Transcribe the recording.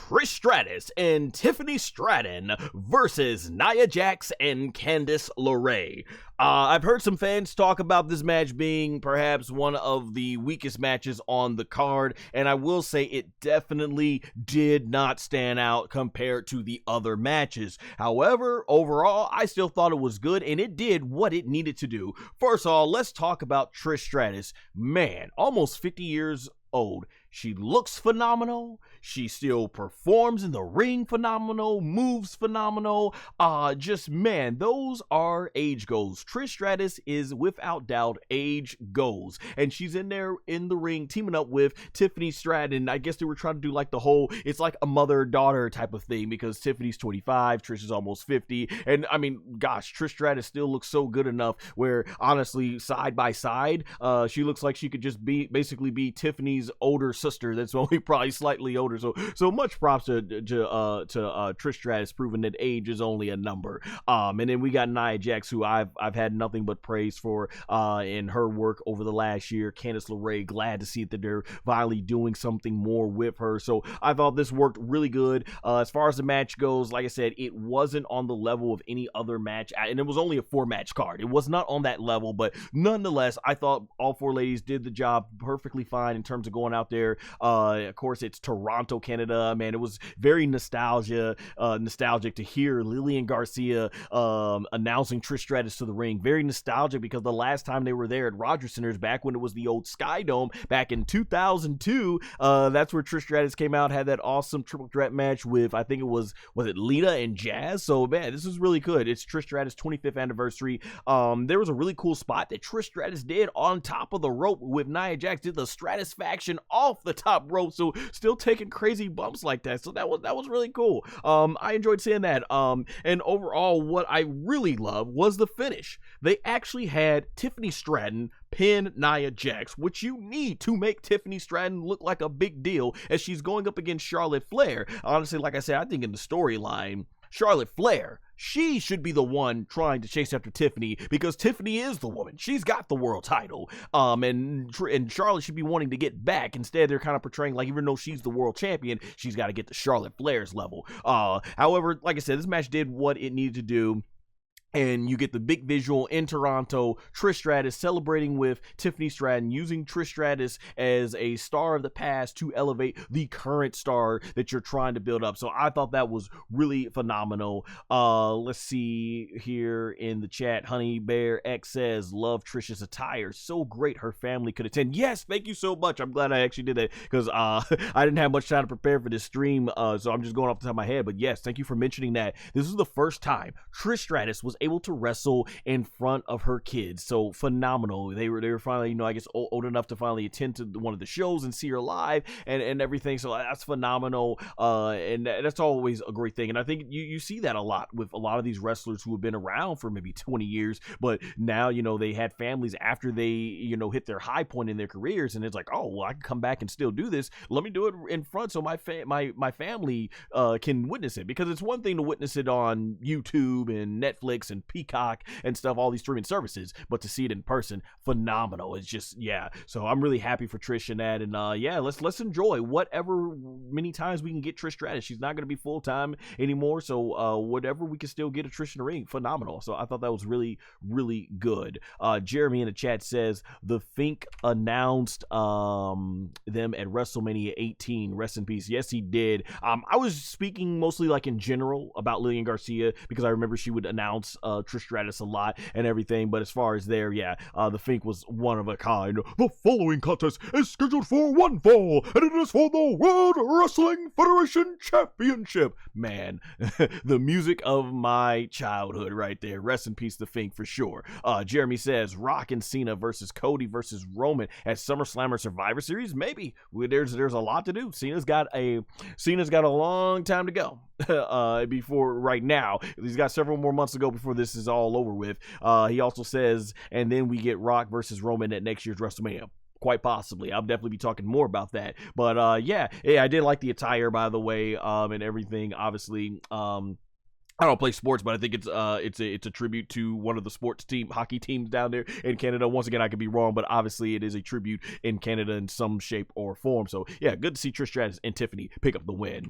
Trish Stratus and Tiffany Stratton versus Nia Jax and Candice LeRae. I've heard some fans talk about this match being perhaps one of the weakest matches on the card, and I will say it definitely did not stand out compared to the other matches. However, overall, I still thought it was good, and it did what it needed to do. First of all, let's talk about Trish Stratus. Man, almost 50 years old. She looks phenomenal. She still performs in the ring phenomenal, moves phenomenal. Just, man, those are age goals. Trish Stratus is without doubt age goals. And she's in there in the ring teaming up with Tiffany Stratton. I guess they were trying to do like the whole, it's like a mother-daughter type of thing because Tiffany's 25, Trish is almost 50. And I mean, gosh, Trish Stratus still looks so good enough where honestly, side by side, she looks like she could just basically be Tiffany's older sister that's only probably slightly older. So much props to Trish Stratus, proving that age is only a number. And then we got Nia Jax, who I've had nothing but praise for in her work over the last year. Candice LeRae, glad to see that they're finally doing something more with her. So I thought this worked really good. As far as the match goes, like I said, it wasn't on the level of any other match, and it was only a 4-match card. It was not on that level, but nonetheless, I thought all 4 ladies did the job perfectly fine in terms of going out there. Of course, it's Toronto, Canada. Man, it was very nostalgic to hear Lillian Garcia announcing Trish Stratus to the ring. Very nostalgic because the last time they were there at Rogers Centers, back when it was the old Sky Dome, back in 2002, that's where Trish Stratus came out, had that awesome triple threat match with, I think it was it Lita and Jazz? So, man, this is really good. It's Trish Stratus' 25th anniversary. There was a really cool spot that Trish Stratus did on top of the rope with Nia Jax, did the Stratus faction off the top rope, so still taking crazy bumps like that. So that was really cool. I enjoyed seeing that. And overall, what I really loved was the finish. They actually had Tiffany Stratton pin Nia Jax, which you need to make Tiffany Stratton look like a big deal as she's going up against Charlotte Flair. Honestly, like I said, I think in the storyline, Charlotte Flair, she should be the one trying to chase after Tiffany because Tiffany is the woman. She's got the world title. And Charlotte should be wanting to get back. Instead, they're kind of portraying like even though she's the world champion, she's got to get to Charlotte Flair's level. However, like I said, this match did what it needed to do. And you get the big visual in Toronto, Trish Stratus celebrating with Tiffany Stratton, using Trish Stratus as a star of the past to elevate the current star that you're trying to build up. So I thought that was really phenomenal. Let's see here in the chat. Honey Bear X says, love Trish's attire. So great her family could attend. Yes, thank you so much. I'm glad I actually did that because I didn't have much time to prepare for this stream. So I'm just going off the top of my head. But yes, thank you for mentioning that. This is the first time Trish Stratus was able to wrestle in front of her kids. So phenomenal. They were finally, I guess old enough to finally attend to one of the shows and see her live and everything. So that's phenomenal. And that's always a great thing. And I think you see that a lot with a lot of these wrestlers who have been around for maybe 20 years, but now, they had families after they, hit their high point in their careers. And it's like, oh, well, I can come back and still do this. Let me do it in front so my family can witness it, because it's one thing to witness it on YouTube and Netflix and Peacock and stuff, all these streaming services, but to see it in person, phenomenal. It's just, yeah. So I'm really happy for Trish and that. And yeah, let's enjoy whatever many times we can get Trish Stratus. She's not going to be full time anymore, so whatever we can still get a Trish in the ring, phenomenal. So I thought that was really, really good. Jeremy in the chat says the Fink announced them at WrestleMania 18. Rest in peace. Yes, he did. I was speaking mostly like in general about Lillian Garcia because I remember she would announce Trish Stratus a lot and everything, but as far as there, yeah, the Fink was one of a kind. The following contest is scheduled for one fall, and it is for the World Wrestling Federation Championship. Man, the music of my childhood right there. Rest in peace, the Fink, for sure. Jeremy says Rock and Cena versus Cody versus Roman at SummerSlam or Survivor Series. Maybe there's a lot to do. Cena's got a long time to go before right now. He's got several more months to go before this is all over with. He also says, and then we get Rock versus Roman at next year's WrestleMania. Quite possibly. I'll definitely be talking more about that. But yeah, I did like the attire, by the way, and everything. Obviously, I don't play sports, but I think it's a tribute to one of the hockey teams down there in Canada. Once again, I could be wrong, but obviously it is a tribute in Canada in some shape or form. So yeah, good to see Trish Stratus and Tiffany pick up the win.